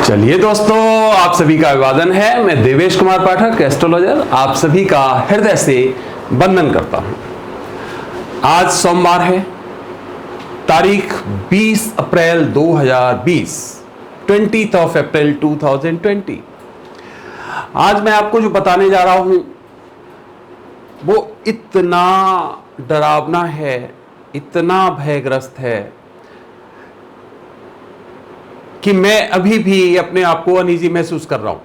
चलिए दोस्तों, आप सभी का अभिवादन है। मैं देवेश कुमार पाठक, एस्ट्रोलॉजर, आप सभी का हृदय से वंदन करता हूं। आज सोमवार है, तारीख 20 अप्रैल 2020, 20th of April 2020। आज मैं आपको जो बताने जा रहा हूं वो इतना डरावना है, इतना भयग्रस्त है कि मैं अभी भी अपने आप को अनईजी महसूस कर रहा हूं।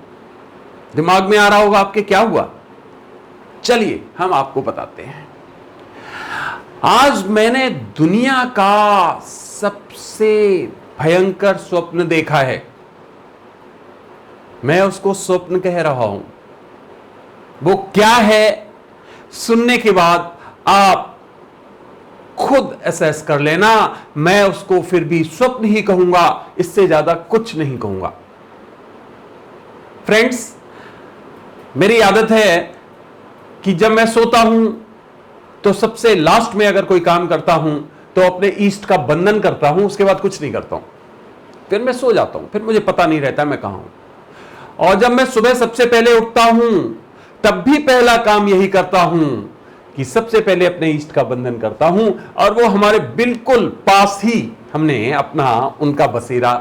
दिमाग में आ रहा होगा आपके क्या हुआ। चलिए हम आपको बताते हैं। आज मैंने दुनिया का सबसे भयंकर स्वप्न देखा है। मैं उसको स्वप्न कह रहा हूं। वो क्या है, सुनने के बाद आप खुद असेस कर लेना। मैं उसको फिर भी स्वप्न ही कहूंगा, इससे ज्यादा कुछ नहीं कहूंगा। फ्रेंड्स, मेरी आदत है कि जब मैं सोता हूं तो सबसे लास्ट में अगर कोई काम करता हूं तो अपने ईस्ट का बंधन करता हूं, उसके बाद कुछ नहीं करता हूं। फिर मैं सो जाता हूं, फिर मुझे पता नहीं रहता मैं कहां हूं। और जब मैं सुबह सबसे पहले उठता हूं तब भी पहला काम यही करता हूं कि सबसे पहले अपने ईस्ट का बंधन करता हूं। और वो हमारे बिल्कुल पास ही हमने अपना उनका बसेरा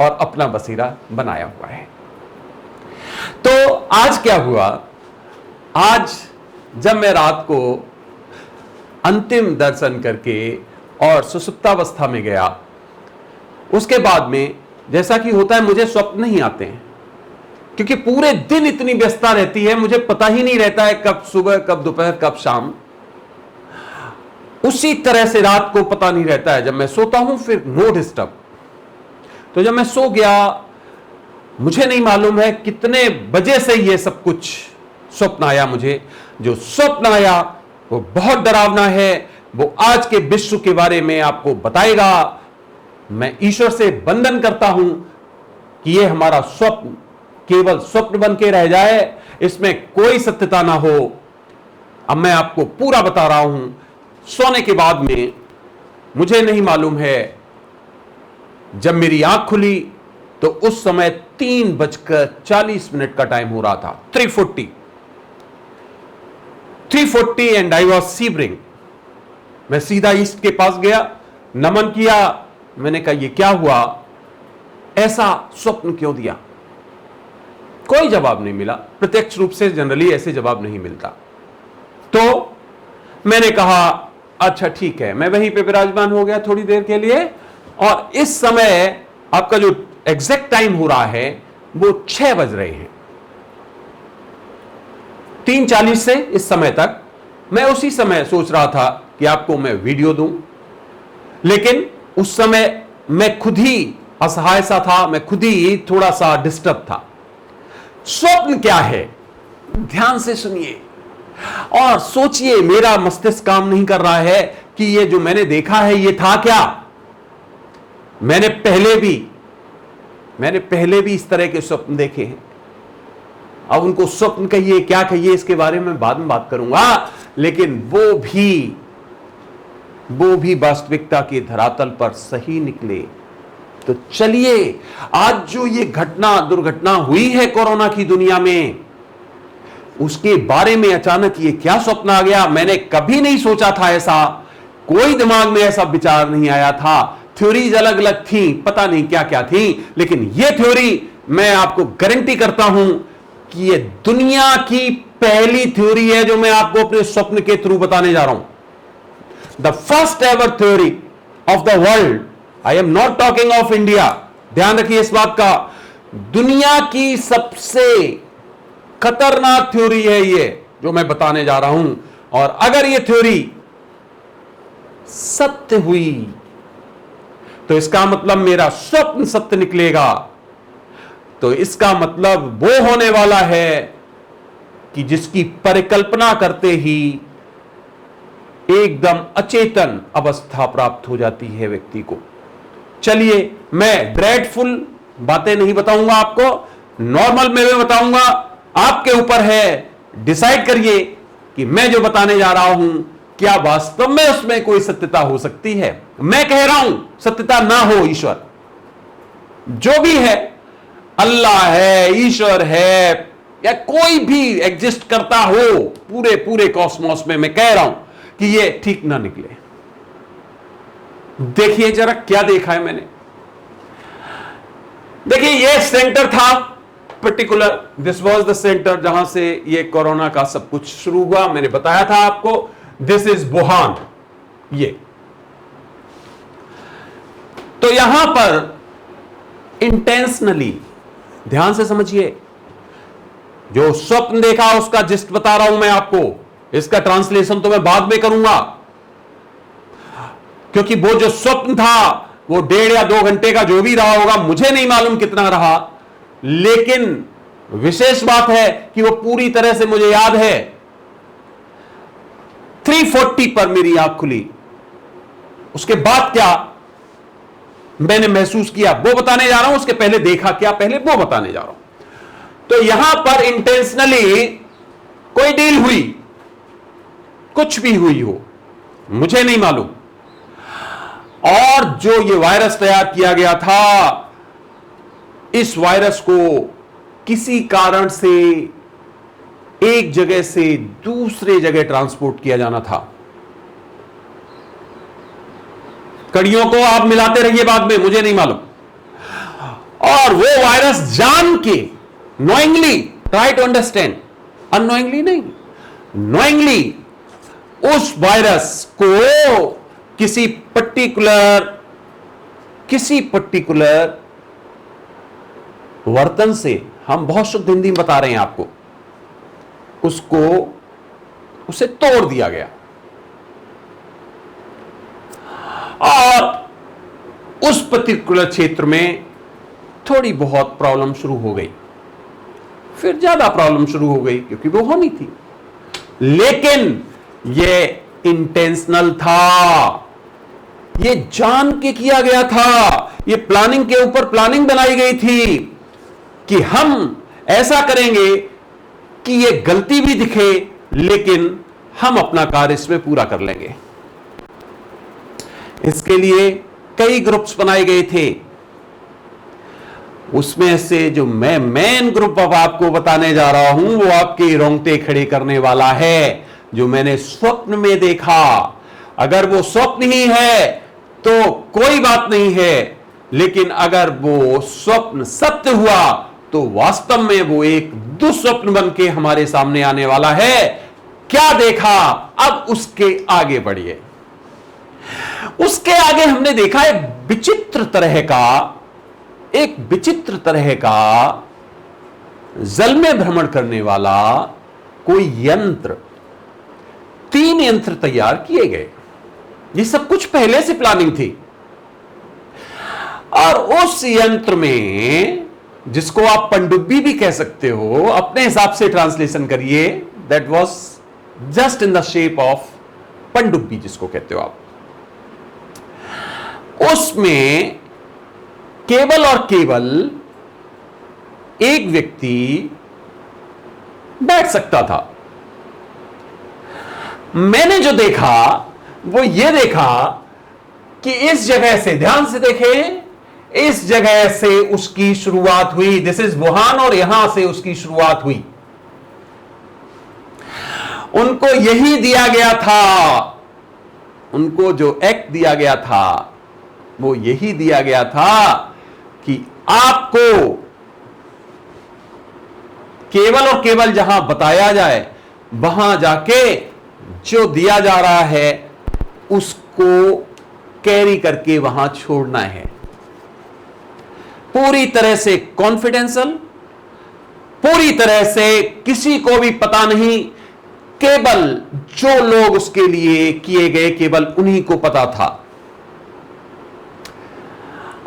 और अपना बसेरा बनाया हुआ है। तो आज क्या हुआ, आज जब मैं रात को अंतिम दर्शन करके और सुसुप्तावस्था में गया, उसके बाद में जैसा कि होता है मुझे स्वप्न नहीं आते हैं, क्योंकि पूरे दिन इतनी व्यस्तता रहती है, मुझे पता ही नहीं रहता है कब सुबह, कब दोपहर, कब शाम। उसी तरह से रात को पता नहीं रहता है। जब मैं सोता हूं फिर नो डिस्टर्ब। तो जब मैं सो गया, मुझे नहीं मालूम है कितने बजे से ये सब कुछ स्वप्न आया। मुझे जो स्वप्न आया वो बहुत डरावना है। वो आज के विश्व के बारे में आपको बताएगा। मैं ईश्वर से वंदन करता हूं कि ये हमारा स्वप्न केवल स्वप्न बन के रह जाए, इसमें कोई सत्यता ना हो। अब मैं आपको पूरा बता रहा हूं। सोने के बाद में मुझे नहीं मालूम है, जब मेरी आंख खुली तो उस समय 3:40 का टाइम हो रहा था। 3:40 एंड आई वॉज सीबरिंग। मैं सीधा ईस्ट के पास गया, नमन किया। मैंने कहा ये क्या हुआ, ऐसा स्वप्न क्यों दिया। कोई जवाब नहीं मिला। प्रत्यक्ष रूप से जनरली ऐसे जवाब नहीं मिलता। तो मैंने कहा अच्छा ठीक है, मैं वहीं पे विराजमान हो गया थोड़ी देर के लिए। और इस समय आपका जो एग्जैक्ट टाइम हो रहा है वो 6 बज रहे हैं। 3:40 से इस समय तक मैं उसी समय सोच रहा था कि आपको मैं वीडियो दूं, लेकिन उस समय मैं खुद ही असहाय सा था, मैं खुद ही थोड़ा सा डिस्टर्ब था। स्वप्न क्या है, ध्यान से सुनिए और सोचिए। मेरा मस्तिष्क काम नहीं कर रहा है कि ये जो मैंने देखा है ये था क्या। मैंने पहले भी इस तरह के स्वप्न देखे हैं। अब उनको स्वप्न कहिए क्या कहिए, इसके बारे में बाद में बात करूंगा। लेकिन वो भी वास्तविकता के धरातल पर सही निकले। तो चलिए, आज जो ये दुर्घटना हुई है कोरोना की दुनिया में, उसके बारे में अचानक ये क्या स्वप्न आ गया। मैंने कभी नहीं सोचा था ऐसा, कोई दिमाग में ऐसा विचार नहीं आया था। थ्योरीज अलग अलग थी, पता नहीं क्या क्या थी, लेकिन ये थ्योरी मैं आपको गारंटी करता हूं कि ये दुनिया की पहली थ्योरी है जो मैं आपको अपने स्वप्न के थ्रू बताने जा रहा हूं। The first ever theory of the world. I am not talking of India. ध्यान रखिए इस बात का। दुनिया की सबसे खतरनाक थ्योरी है ये जो मैं बताने जा रहा हूं। और अगर ये थ्योरी सत्य हुई तो इसका मतलब मेरा स्वप्न सत्य निकलेगा। तो इसका मतलब वो होने वाला है कि जिसकी परिकल्पना करते ही एकदम अचेतन अवस्था प्राप्त हो जाती है व्यक्ति को। चलिए, मैं ड्रेडफुल बातें नहीं बताऊंगा आपको, नॉर्मल में बताऊंगा। आपके ऊपर है, डिसाइड करिए कि मैं जो बताने जा रहा हूं क्या वास्तव में उसमें कोई सत्यता हो सकती है। मैं कह रहा हूं सत्यता ना हो, ईश्वर जो भी है अल्लाह है, ईश्वर है, या कोई भी एग्जिस्ट करता हो पूरे पूरे कॉस्मोस में, मैं कह रहा हूं कि ये ठीक ना निकले। देखिए जरा क्या देखा है मैंने। देखिए ये सेंटर था particular, this was the centre जहां से ये कोरोना का सब कुछ शुरू हुआ। मैंने बताया था आपको, दिस इज वुहान। ये तो यहां पर इंटेंशनली, ध्यान से समझिए, जो स्वप्न देखा उसका जिस्ट बता रहा हूं मैं आपको, इसका ट्रांसलेशन तो मैं बाद में करूंगा, क्योंकि वो जो स्वप्न था वो 1.5 या 2 घंटे का जो भी रहा होगा, मुझे नहीं मालूम कितना रहा, लेकिन विशेष बात है कि वो पूरी तरह से मुझे याद है। 3:40 पर मेरी आंख खुली। उसके बाद क्या मैंने महसूस किया वो बताने जा रहा हूं, उसके पहले देखा क्या पहले वो बताने जा रहा हूं। तो यहां पर इंटेंशनली कोई डील हुई, कुछ भी हुई हो मुझे नहीं मालूम, और जो ये वायरस तैयार किया गया था, इस वायरस को किसी कारण से एक जगह से दूसरे जगह ट्रांसपोर्ट किया जाना था। कड़ियों को आप मिलाते रहिए बाद में, मुझे नहीं मालूम। और वो वायरस जान के, knowingly, try to understand, unknowingly नहीं, नोइंगली उस वायरस को किसी पर्टिकुलर वर्तन से, हम बहुत शुद्ध हिंदी में बता रहे हैं आपको, उसे तोड़ दिया गया और उस पर्टिकुलर क्षेत्र में थोड़ी बहुत प्रॉब्लम शुरू हो गई, फिर ज्यादा प्रॉब्लम शुरू हो गई क्योंकि वो होनी थी, लेकिन ये इंटेंशनल था, ये जान के किया गया था, ये प्लानिंग के ऊपर प्लानिंग बनाई गई थी कि हम ऐसा करेंगे कि ये गलती भी दिखे लेकिन हम अपना कार्य इसमें पूरा कर लेंगे। इसके लिए कई ग्रुप्स बनाए गए थे, उसमें से जो मैं मेन ग्रुप अब आपको बताने जा रहा हूं वो आपके रोंगटे खड़े करने वाला है, जो मैंने स्वप्न में देखा। अगर वो स्वप्न ही है तो कोई बात नहीं है, लेकिन अगर वो स्वप्न सत्य हुआ तो वास्तव में वो एक दुस्वप्न बन के हमारे सामने आने वाला है। क्या देखा, अब उसके आगे बढ़िए। उसके आगे हमने देखा एक विचित्र तरह का जल में भ्रमण करने वाला कोई यंत्र, 3 यंत्र तैयार किए गए। ये सब कुछ पहले से प्लानिंग थी, और उस यंत्र में, जिसको आप पनडुब्बी भी कह सकते हो, अपने हिसाब से ट्रांसलेशन करिए, that was just in the shape of पनडुब्बी जिसको कहते हो आप, उसमें केवल और केवल एक व्यक्ति बैठ सकता था। मैंने जो देखा वो ये देखा कि इस जगह से, ध्यान से देखें, इस जगह से उसकी शुरुआत हुई, दिस इज वुहान, और यहां से उसकी शुरुआत हुई। उनको यही दिया गया था, उनको जो एक्ट दिया गया था वो यही दिया गया था कि आपको केवल और केवल जहां बताया जाए वहां जाके जो दिया जा रहा है उसको कैरी करके वहां छोड़ना है। पूरी तरह से कॉन्फिडेंशियल, पूरी तरह से किसी को भी पता नहीं, केवल जो लोग उसके लिए किए गए केवल उन्हीं को पता था।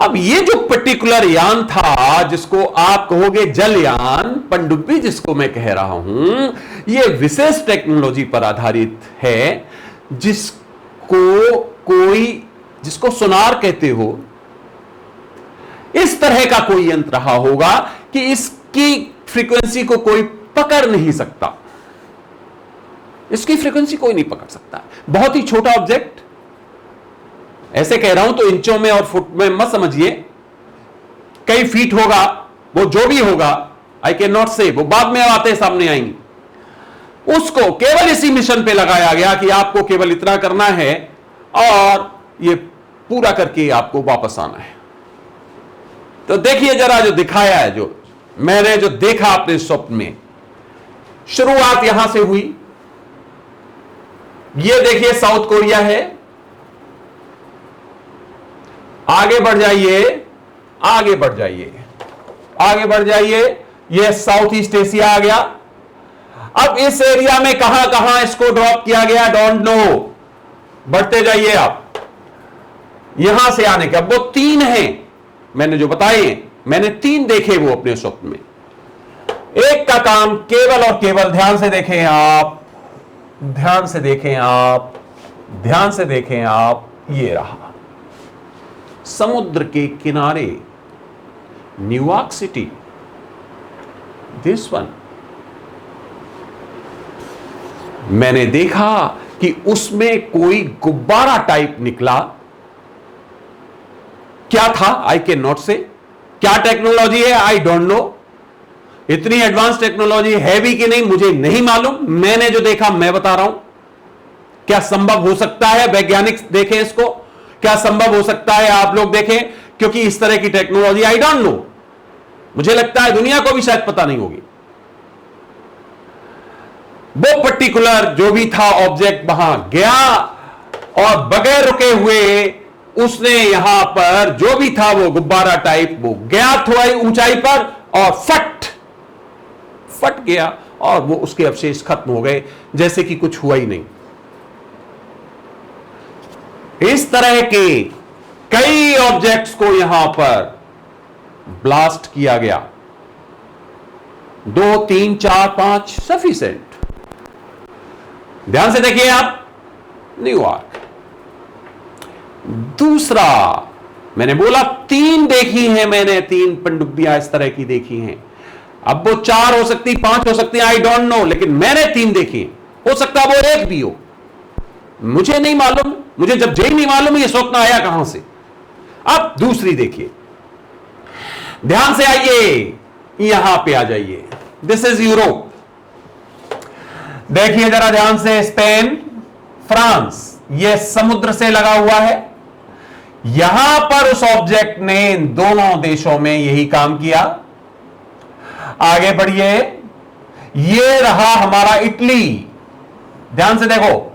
अब ये जो पर्टिकुलर यान था, जिसको आप कहोगे जलयान, पनडुब्बी जिसको मैं कह रहा हूं, ये विशेष टेक्नोलॉजी पर आधारित है, जिसको सोनार कहते हो। इस तरह का कोई यंत्र रहा होगा कि इसकी फ्रीक्वेंसी को कोई पकड़ नहीं सकता, इसकी फ्रीक्वेंसी कोई नहीं पकड़ सकता। बहुत ही छोटा ऑब्जेक्ट, ऐसे कह रहा हूं तो इंचों में और फुट में मत समझिए, कई फीट होगा, वो जो भी होगा, आई कैन नॉट से, वो बाद में बातें सामने आएंगी, उसको केवल इसी मिशन पे लगाया गया कि आपको केवल इतना करना है और ये पूरा करके आपको वापस आना है। तो देखिए जरा जो दिखाया है, जो मैंने जो देखा अपने स्वप्न में, शुरुआत यहां से हुई। ये देखिए साउथ कोरिया है, आगे बढ़ जाइए, आगे बढ़ जाइए, आगे बढ़ जाइए, ये साउथ ईस्ट एशिया आ गया। अब इस एरिया में कहां कहां इसको ड्रॉप किया गया, डोंट नो, बढ़ते जाइए आप यहां से आने के। अब वो 3 हैं मैंने जो बताए, मैंने 3 देखे वो अपने स्वप्न में। एक का काम केवल और केवल, ध्यान से देखें आप, ध्यान से देखें आप, ध्यान से देखें आप, ये रहा समुद्र के किनारे न्यूयॉर्क सिटी, दिस वन। मैंने देखा कि उसमें कोई गुब्बारा टाइप निकला। क्या था आई कैन नॉट से, क्या टेक्नोलॉजी है आई डोंट नो, इतनी एडवांस टेक्नोलॉजी है भी कि नहीं मुझे नहीं मालूम। मैंने जो देखा मैं बता रहा हूं। क्या संभव हो सकता है वैज्ञानिक देखें इसको, क्या संभव हो सकता है आप लोग देखें, क्योंकि इस तरह की टेक्नोलॉजी आई डोंट नो, मुझे लगता है दुनिया को भी शायद पता नहीं होगी। वो पर्टिकुलर जो भी था ऑब्जेक्ट वहां गया और बगैर रुके हुए उसने यहां पर जो भी था वो गुब्बारा टाइप, वो गया थोड़ी ऊंचाई पर और फट गया और वो उसके अवशेष खत्म हो गए, जैसे कि कुछ हुआ ही नहीं। इस तरह के कई ऑब्जेक्ट्स को यहां पर ब्लास्ट किया गया, 2, 3, 4, 5 सफिशिएंट। ध्यान से देखिए आप, न्यूयॉर्क। दूसरा मैंने बोला 3 देखी हैं मैंने, 3 पनडुब्बियां इस तरह की देखी हैं। अब वो 4 हो सकती, 5 हो सकती, आई डोंट नो, लेकिन मैंने 3 देखी। हो सकता है वो 1 भी हो, मुझे नहीं मालूम। मुझे जब यही नहीं मालूम ये स्वप्न आया कहां से। अब दूसरी देखिए, ध्यान से आइए, यहां पे आ जाइए, दिस इज यूरोप। देखिए जरा ध्यान से, स्पेन, फ्रांस, ये समुद्र से लगा हुआ है। यहां पर उस ऑब्जेक्ट ने इन दोनों देशों में यही काम किया। आगे बढ़िए, ये रहा हमारा इटली। ध्यान से देखो,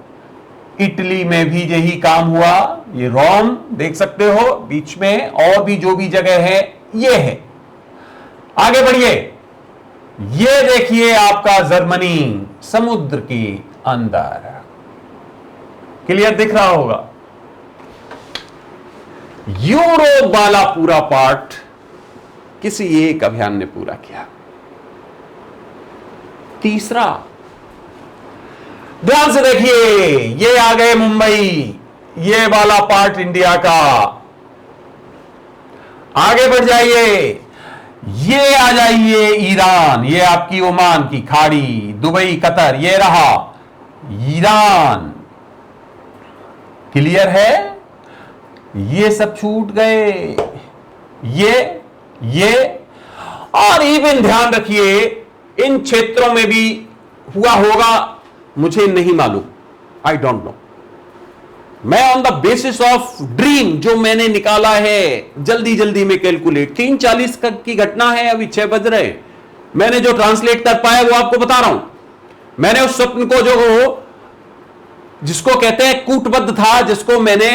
इटली में भी यही काम हुआ। ये रोम देख सकते हो बीच में, और भी जो भी जगह है ये है। आगे बढ़िए, ये देखिए आपका जर्मनी, समुद्र के अंदर। क्लियर दिख रहा होगा। यूरोप वाला पूरा पार्ट किसी एक अभियान ने पूरा किया। तीसरा, ध्यान से देखिए, ये आ गए मुंबई, ये वाला पार्ट इंडिया का। आगे बढ़ जाइए, ये आ जाइए ईरान, ये आपकी ओमान की खाड़ी, दुबई, कतर, ये रहा ईरान। क्लियर है, ये सब छूट गए, ये और इवन ध्यान रखिए इन क्षेत्रों में भी हुआ होगा, मुझे नहीं मालूम, आई डोंट नो। मैं on the basis of dream जो मैंने निकाला है, जल्दी जल्दी में कैलकुलेट, 3:40 की घटना है, अभी 6 बज रहे हैं। मैंने जो ट्रांसलेट कर पाया वो आपको बता रहा हूं। मैंने उस स्वप्न को जो जिसको कहते हैं कूटबद्ध था, जिसको मैंने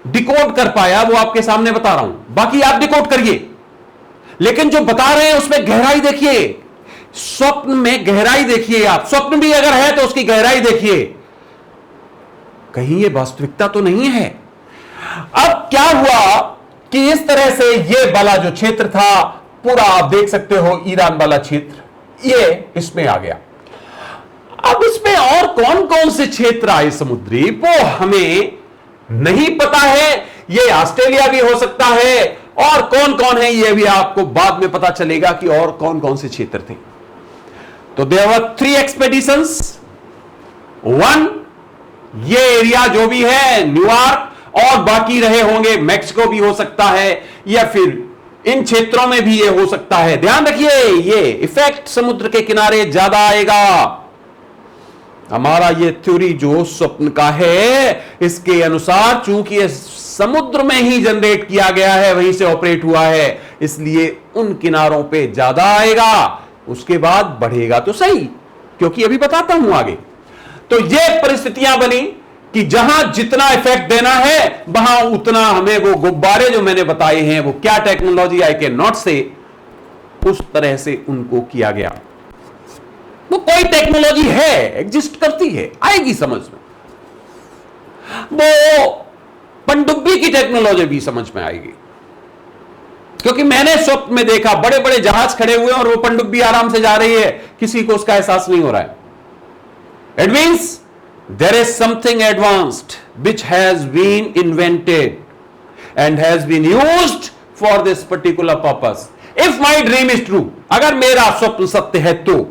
डिकोड कर पाया, वो आपके सामने बता रहा हूं। बाकी आप डिकोड करिए, लेकिन जो बता रहे हैं उसमें गहराई देखिए, स्वप्न में गहराई देखिए। आप स्वप्न भी अगर है तो उसकी गहराई देखिए, कहीं ये वास्तविकता तो नहीं है। अब क्या हुआ कि इस तरह से ये वाला जो क्षेत्र था पूरा, आप देख सकते हो ईरान वाला क्षेत्र, ये इसमें आ गया। अब इसमें और कौन कौन से क्षेत्र आए समुद्री, वो हमें नहीं पता है। ये ऑस्ट्रेलिया भी हो सकता है, और कौन कौन है ये भी आपको बाद में पता चलेगा कि और कौन कौन से क्षेत्र थे। तो देयर वर 3 एक्सपेडिशंस। 1, ये एरिया जो भी है न्यूयॉर्क, और बाकी रहे होंगे, मैक्सिको भी हो सकता है, या फिर इन क्षेत्रों में भी यह हो सकता है। ध्यान रखिए, यह इफेक्ट समुद्र के किनारे ज्यादा आएगा। हमारा यह थ्योरी जो स्वप्न का है, इसके अनुसार चूंकि यह समुद्र में ही जनरेट किया गया है, वहीं से ऑपरेट हुआ है, इसलिए उन किनारों पे ज्यादा आएगा, उसके बाद बढ़ेगा तो सही, क्योंकि अभी बताता हूं आगे। तो ये परिस्थितियां बनी कि जहां जितना इफेक्ट देना है, वहां उतना हमें वो गुब्बारे जो मैंने बताए हैं, वो क्या टेक्नोलॉजी आई कैन नॉट से, उस तरह से उनको किया गया। वो कोई टेक्नोलॉजी है, एग्जिस्ट करती है, आएगी समझ में। वो पनडुब्बी की टेक्नोलॉजी भी समझ में आएगी, क्योंकि मैंने स्वप्न में देखा बड़े बड़े जहाज खड़े हुए और वो पनडुब्बी आराम से जा रही है, किसी को उसका एहसास नहीं हो रहा है। It means there is something advanced which has been invented and has been used for this particular purpose. If my dream is true, अगर मेरा स्वप्न सत्य है तो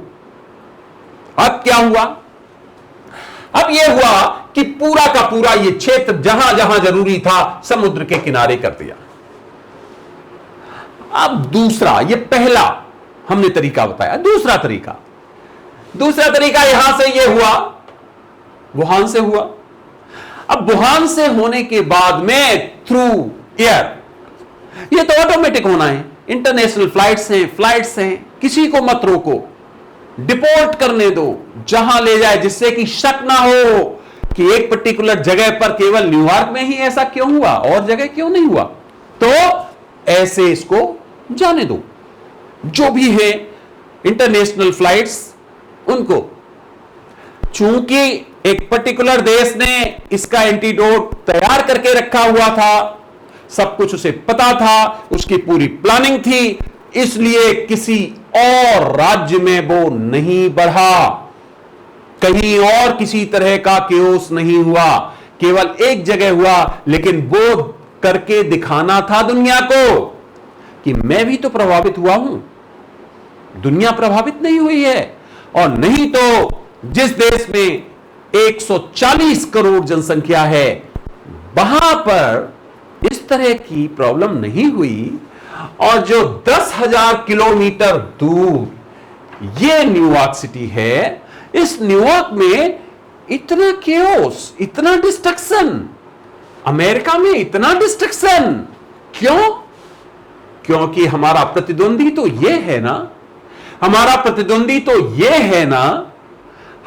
अब क्या हुआ? अब यह हुआ कि पूरा का पूरा ये क्षेत्र जहां जहां जरूरी था समुद्र के किनारे कर दिया। अब दूसरा, ये पहला हमने तरीका बताया, दूसरा तरीका यहां से यह हुआ, वुहान से हुआ। अब वुहान से होने के बाद में थ्रू एयर, ये तो ऑटोमेटिक होना है, इंटरनेशनल फ्लाइट्स हैं, किसी को मत रोको, डिपोर्ट करने दो, जहां ले जाए, जिससे कि शक ना हो कि एक पर्टिकुलर जगह पर केवल न्यूयॉर्क में ही ऐसा क्यों हुआ, और जगह क्यों नहीं हुआ। तो ऐसे इसको जाने दो, जो भी है इंटरनेशनल फ्लाइट्स, उनको, चूंकि एक पर्टिकुलर देश ने इसका एंटीडोट तैयार करके रखा हुआ था, सब कुछ उसे पता था, उसकी पूरी प्लानिंग थी, इसलिए किसी और राज्य में वो नहीं बढ़ा, कहीं और किसी तरह का केओस नहीं हुआ, केवल एक जगह हुआ, लेकिन वो करके दिखाना था दुनिया को कि मैं भी तो प्रभावित हुआ हूं, दुनिया प्रभावित नहीं हुई है। और नहीं तो जिस देश में 140 करोड़ जनसंख्या है, वहां पर इस तरह की प्रॉब्लम नहीं हुई, और जो 10,000 किलोमीटर दूर ये न्यूयॉर्क सिटी है, इस न्यूयॉर्क में इतना केओस, इतना डिस्ट्रक्शन, अमेरिका में इतना डिस्ट्रक्शन क्यों? क्योंकि हमारा प्रतिद्वंदी तो ये है ना,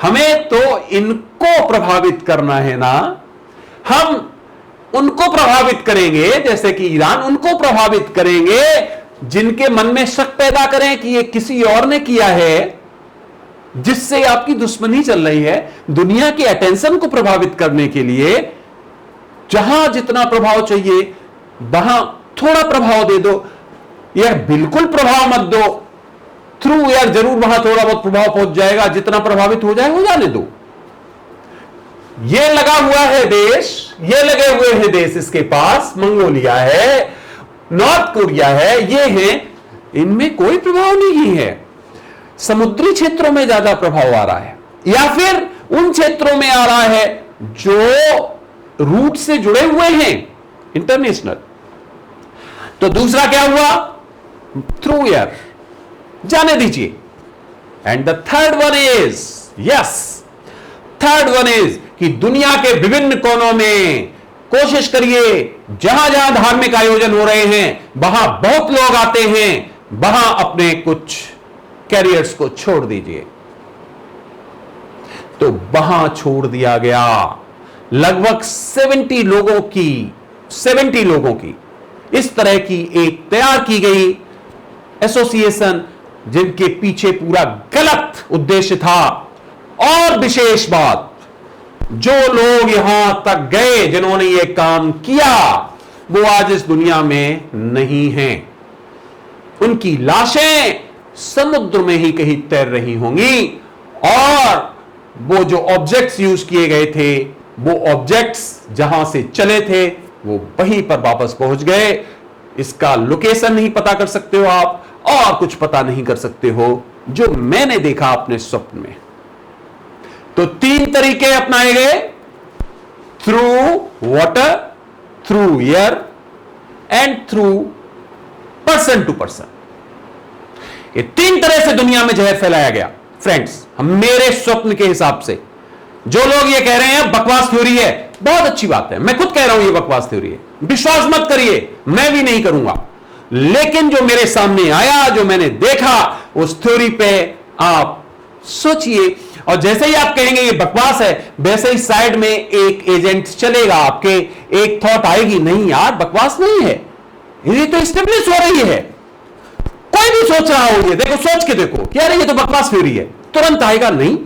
हमें तो इनको प्रभावित करना है ना, हम उनको प्रभावित करेंगे, जैसे कि ईरान, उनको प्रभावित करेंगे, जिनके मन में शक पैदा करें कि ये किसी और ने किया है, जिससे आपकी दुश्मनी चल रही है। दुनिया के अटेंशन को प्रभावित करने के लिए जहां जितना प्रभाव चाहिए वहां थोड़ा प्रभाव दे दो, यार बिल्कुल प्रभाव मत दो, थ्रू एयर जरूर वहां थोड़ा बहुत प्रभाव पहुंच जाएगा, जितना प्रभावित हो जाए हो जाने दो। ये लगा हुआ है देश, ये लगे हुए हैं देश, इसके पास मंगोलिया है, नॉर्थ कोरिया है, ये है, इनमें कोई प्रभाव नहीं है। समुद्री क्षेत्रों में ज्यादा प्रभाव आ रहा है, या फिर उन क्षेत्रों में आ रहा है जो रूट से जुड़े हुए हैं इंटरनेशनल। तो दूसरा क्या हुआ? थ्रू एयर जाने दीजिए। And the third one is कि दुनिया के विभिन्न कोनों में कोशिश करिए, जहां जहां धार्मिक आयोजन हो रहे हैं, वहां बहुत लोग आते हैं, वहां अपने कुछ कैरियर्स को छोड़ दीजिए। तो वहां छोड़ दिया गया लगभग 70 लोगों की इस तरह की एक तैयार की गई एसोसिएशन, जिनके पीछे पूरा गलत उद्देश्य था। और विशेष बात, जो लोग यहां तक गए, जिन्होंने ये काम किया, वो आज इस दुनिया में नहीं हैं। उनकी लाशें समुद्र में ही कहीं तैर रही होंगी, और वो जो ऑब्जेक्ट्स यूज किए गए थे, वो ऑब्जेक्ट्स जहां से चले थे, वो वहीं पर वापस पहुंच गए। इसका लोकेशन नहीं पता कर सकते हो आप, और कुछ पता नहीं कर सकते हो, जो मैंने देखा अपने स्वप्न में। तो 3 तरीके अपनाए गए, through water, through air and through person to person. ये 3 तरह से दुनिया में जहर फैलाया गया फ्रेंड्स। हम मेरे स्वप्न के हिसाब से, जो लोग ये कह रहे हैं बकवास थ्योरी है, बहुत अच्छी बात है, मैं खुद कह रहा हूं ये बकवास थ्योरी है, विश्वास मत करिए, मैं भी नहीं करूंगा। लेकिन जो मेरे सामने आया, जो मैंने देखा, उस थ्योरी पे आप सोचिए, और जैसे ही आप कहेंगे ये बकवास है, वैसे ही साइड में एक एजेंट चलेगा आपके, एक थॉट आएगी, नहीं यार बकवास नहीं है, ये तो स्टेब्लिश हो रही है। कोई भी सोच रहा हो, ये देखो, सोच के देखो कि यार ये तो बकवास थ्योरी है, तुरंत आएगा नहीं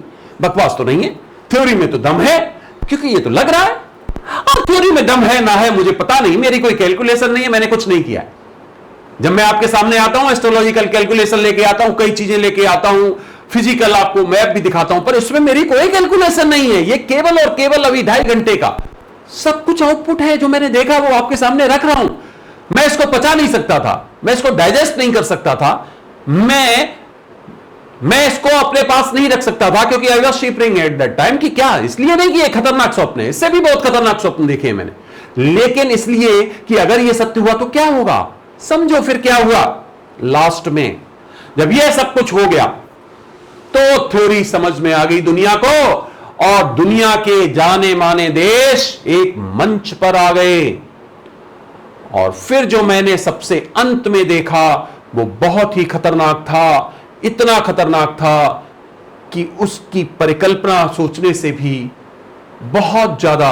बकवास तो नहीं है, थ्योरी में तो दम है, क्योंकि ये तो लग रहा है। और थ्योरी में दम है ना है मुझे पता नहीं, मेरी कोई कैलकुलेशन नहीं है, मैंने कुछ नहीं किया है। जब मैं आपके सामने आता हूं, एस्ट्रोलॉजिकल कैलकुलेशन लेके आता हूं, कई चीजें लेके आता हूं, फिजिकल आपको मैप भी दिखाता हूं, पर इसमें मेरी कोई कैलकुलेशन नहीं है। ये केवल और केवल अभी 2.5 घंटे का सब कुछ आउटपुट है, जो मैंने देखा वो आपके सामने रख रहा हूं। मैं इसको पचा नहीं सकता था, मैं इसको डाइजेस्ट नहीं कर सकता था, मैं इसको अपने पास नहीं रख सकता था, क्योंकि I was shivering at that time. कि क्या, इसलिए नहीं कि ये खतरनाक स्वप्न है, इससे भी बहुत खतरनाक स्वप्न देखे हैं मैंने, लेकिन इसलिए कि अगर ये सत्य हुआ तो क्या होगा। समझो फिर क्या हुआ लास्ट में, जब ये सब कुछ हो गया तो थ्योरी समझ में आ गई दुनिया को, और दुनिया के जाने माने देश एक मंच पर आ गए। और फिर जो मैंने सबसे अंत में देखा वो बहुत ही खतरनाक था, इतना खतरनाक था कि उसकी परिकल्पना सोचने से भी बहुत ज्यादा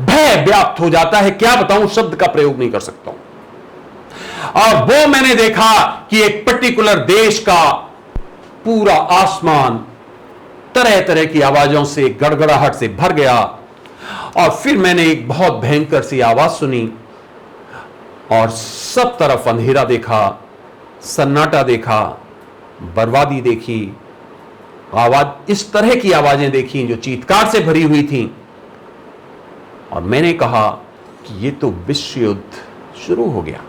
भय व्याप्त हो जाता है। क्या बताऊं, शब्द का प्रयोग नहीं कर सकता हूं। और वो मैंने देखा कि एक पर्टिकुलर देश का पूरा आसमान तरह तरह की आवाजों से, गड़गड़ाहट से भर गया। और फिर मैंने एक बहुत भयंकर सी आवाज सुनी, और सब तरफ अंधेरा देखा, सन्नाटा देखा, बर्बादी देखी, आवाज, इस तरह की आवाजें देखी जो चीत्कार से भरी हुई थी। और मैंने कहा कि ये तो विश्व युद्ध शुरू हो गया।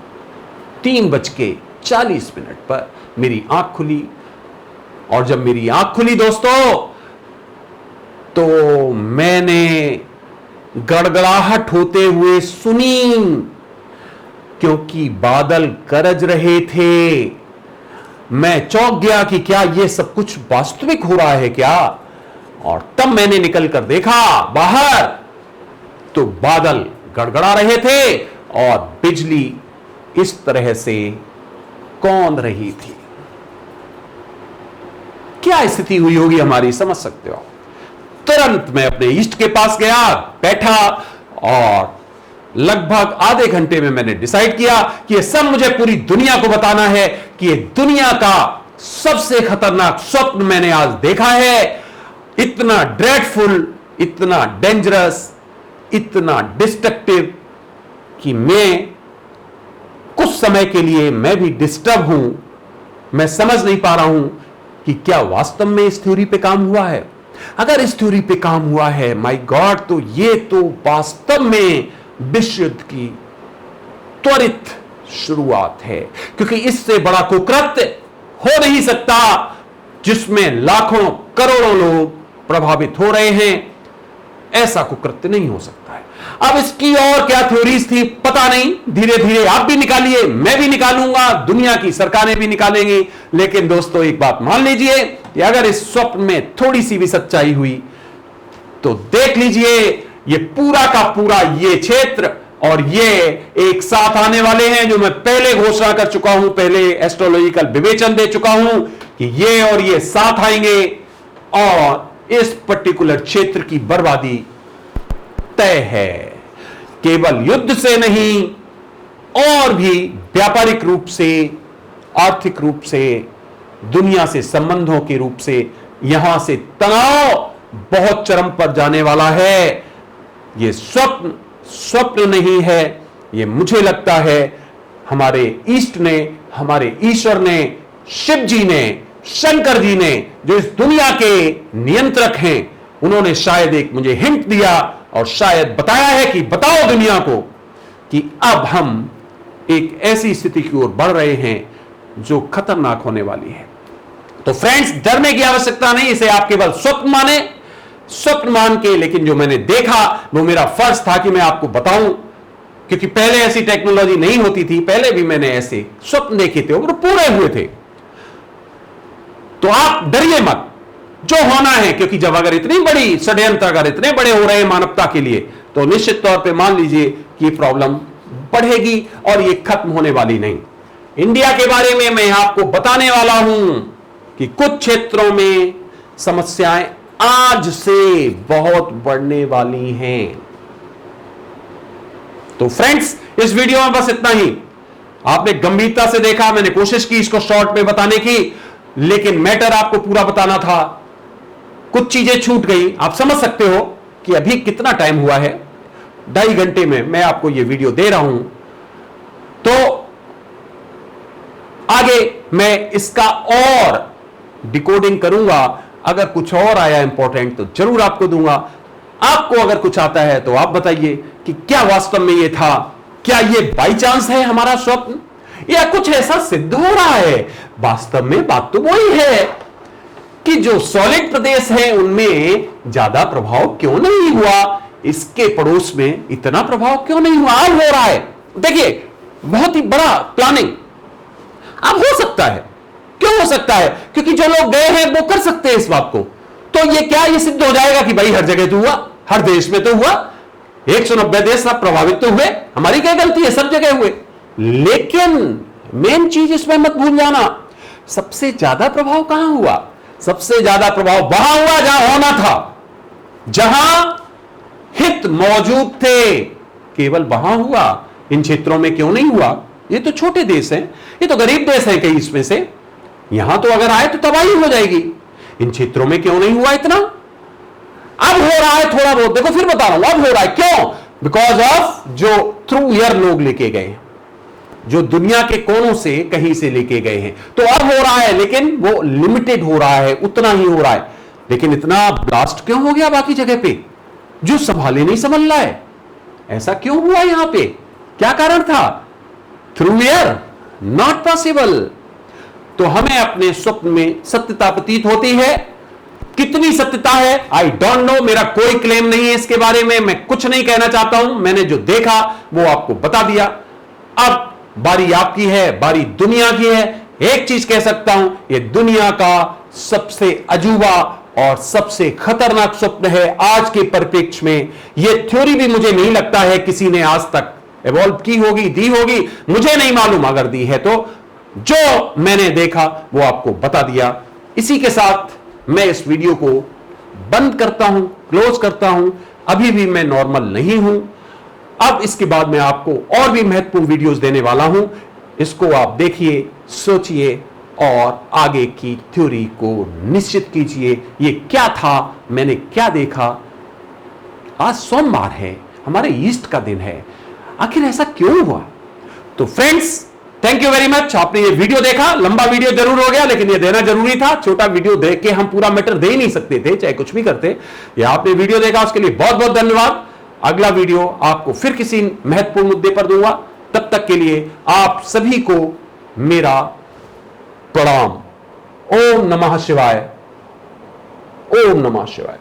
3:40 पर मेरी आंख खुली, और जब मेरी आंख खुली दोस्तों, तो मैंने गड़गड़ाहट होते हुए सुनी, क्योंकि बादल गरज रहे थे। मैं चौंक गया कि क्या ये सब कुछ वास्तविक हो रहा है क्या। और तब मैंने निकलकर देखा बाहर, तो बादल गड़गड़ा रहे थे और बिजली इस तरह से कौंध रही थी। क्या स्थिति हुई होगी हमारी, समझ सकते हो। तुरंत मैं अपने इष्ट के पास गया, बैठा, और लगभग आधे घंटे में मैंने डिसाइड किया कि ये सब मुझे पूरी दुनिया को बताना है कि ये दुनिया का सबसे खतरनाक स्वप्न मैंने आज देखा है। इतना ड्रेडफुल, इतना डेंजरस, इतना डिस्ट्रक्टिव कि मैं कुछ समय के लिए मैं भी डिस्टर्ब हूं। मैं समझ नहीं पा रहा हूं कि क्या वास्तव में इस थ्योरी पे काम हुआ है। अगर इस थ्योरी पे काम हुआ है, माय गॉड, तो ये तो वास्तव में विश्व युद्ध की त्वरित शुरुआत है, क्योंकि इससे बड़ा कुकृत्य हो नहीं सकता जिसमें लाखों करोड़ों लोग प्रभावित हो रहे हैं। ऐसा कुकृत्य नहीं हो सकता है। अब इसकी और क्या थ्योरीज थी पता नहीं, धीरे धीरे आप भी निकालिए, मैं भी निकालूंगा, दुनिया की सरकारें भी निकालेंगी। लेकिन दोस्तों एक बात मान लीजिए कि अगर इस स्वप्न में थोड़ी सी भी सच्चाई हुई तो देख लीजिए, ये पूरा का पूरा ये क्षेत्र और ये एक साथ आने वाले हैं, जो मैं पहले घोषणा कर चुका हूं, पहले एस्ट्रोलॉजिकल विवेचन दे चुका हूं कि ये और ये साथ आएंगे, और इस पर्टिकुलर क्षेत्र की बर्बादी तय है। केवल युद्ध से नहीं, और भी व्यापारिक रूप से, आर्थिक रूप से, दुनिया से संबंधों के रूप से यहां से तनाव बहुत चरम पर जाने वाला है। यह स्वप्न नहीं है, यह मुझे लगता है हमारे ईष्ट ने, हमारे ईश्वर ने, शिव जी ने, शंकर जी ने, जो इस दुनिया के नियंत्रक हैं, उन्होंने शायद एक मुझे हिंट दिया और शायद बताया है कि बताओ दुनिया को कि अब हम एक ऐसी स्थिति की ओर बढ़ रहे हैं जो खतरनाक होने वाली है। तो फ्रेंड्स, डरने की आवश्यकता नहीं, इसे आप केवल स्वप्न मान के, लेकिन जो मैंने देखा वो मेरा फर्ज था कि मैं आपको बताऊं, क्योंकि पहले ऐसी टेक्नोलॉजी नहीं होती थी, पहले भी मैंने ऐसे स्वप्न देखे थे और पूरे हुए थे। तो आप डरिए मत, जो होना है, क्योंकि जब अगर इतनी बड़ी षड्यंत्र अगर इतने बड़े हो रहे हैं मानवता के लिए, तो निश्चित तौर पे मान लीजिए कि प्रॉब्लम बढ़ेगी और ये खत्म होने वाली नहीं। इंडिया के बारे में मैं आपको बताने वाला हूं कि कुछ क्षेत्रों में समस्याएं आज से बहुत बढ़ने वाली हैं। तो फ्रेंड्स, इस वीडियो में बस इतना ही। आपने गंभीरता से देखा, मैंने कोशिश की इसको शॉर्ट में बताने की, लेकिन मैटर आपको पूरा बताना था। कुछ चीजें छूट गई। आप समझ सकते हो कि अभी कितना टाइम हुआ है, 2.5 घंटे में मैं आपको यह वीडियो दे रहा हूं। तो आगे मैं इसका और डिकोडिंग करूंगा। अगर कुछ और आया इंपॉर्टेंट तो जरूर आपको दूंगा। आपको अगर कुछ आता है तो आप बताइए कि क्या वास्तव में ये था, क्या ये बाई चांस है हमारा स्वप्न, या कुछ ऐसा सिद्ध हो रहा है। वास्तव में बात तो वही है कि जो सॉलिड प्रदेश है उनमें ज्यादा प्रभाव क्यों नहीं हुआ, इसके पड़ोस में इतना प्रभाव क्यों नहीं हुआ। अब हो रहा है। देखिए, बहुत ही बड़ा प्लानिंग अब हो सकता है। क्यों हो सकता है? क्योंकि जो लोग गए हैं वो कर सकते हैं इस बात को। तो ये क्या ये सिद्ध हो जाएगा कि भाई हर जगह तो हुआ, हर देश में तो हुआ, 190 देश सब प्रभावित तो हुए, हमारी क्या गलती है, सब जगह हुए। लेकिन मेन चीज इसमें मत भूल जाना, सबसे ज्यादा प्रभाव कहां हुआ? सबसे ज्यादा प्रभाव वहां हुआ जहां होना था, जहां हित मौजूद थे, केवल वहां हुआ। इन क्षेत्रों में क्यों नहीं हुआ? ये तो छोटे देश हैं, ये तो गरीब देश हैं कई इसमें से, यहां तो अगर आए तो तबाही हो जाएगी। इन क्षेत्रों में क्यों नहीं हुआ इतना? अब हो रहा है थोड़ा बहुत। देखो फिर बता रहा हूं, अब हो रहा है। क्यों? बिकॉज ऑफ जो थ्रू ईयर लोग लेके गए हैं, जो दुनिया के कोनों से कहीं से लेके गए हैं। तो अब हो रहा है, लेकिन वो लिमिटेड हो रहा है, उतना ही हो रहा है। लेकिन इतना ब्लास्ट क्यों हो गया बाकी जगह पे, जो संभाले नहीं संभल रहा है? ऐसा क्यों हुआ यहां पे? क्या कारण था? Through year not possible. तो हमें अपने स्वप्न में सत्यता प्रतीत होती है। कितनी सत्यता है आई डोंट नो, मेरा कोई क्लेम नहीं है इसके बारे में, मैं कुछ नहीं कहना चाहता हूं। मैंने जो देखा वो आपको बता दिया। अब बारी आपकी है, बारी दुनिया की है। एक चीज कह सकता हूं, ये दुनिया का सबसे अजूबा और सबसे खतरनाक स्वप्न है आज के परिप्रेक्ष्य में। यह थ्योरी भी मुझे नहीं लगता है किसी ने आज तक एवॉल्व की होगी, दी होगी, मुझे नहीं मालूम। अगर दी है तो जो मैंने देखा वो आपको बता दिया। इसी के साथ मैं इस वीडियो को बंद करता हूं, क्लोज करता हूं। अभी भी मैं नॉर्मल नहीं हूं। अब इसके बाद मैं आपको और भी महत्वपूर्ण वीडियोस देने वाला हूं। इसको आप देखिए, सोचिए और आगे की थ्योरी को निश्चित कीजिए। ये क्या था, मैंने क्या देखा। आज सोमवार है, हमारे ईस्ट का दिन है, आखिर ऐसा क्यों हुआ? तो friends, thank you very much. आपने ये वीडियो देखा, लंबा वीडियो जरूर हो गया, लेकिन ये देना जरूरी था। छोटा वीडियो देख के हम पूरा मैटर दे ही नहीं सकते थे, चाहे कुछ भी करते। ये आपने वीडियो देखा, उसके लिए बहुत बहुत धन्यवाद। अगला वीडियो आपको फिर किसी महत्वपूर्ण मुद्दे पर दूंगा। तब तक के लिए आप सभी को मेरा प्रणाम। ओम नमः शिवाय। ओम नमः शिवाय।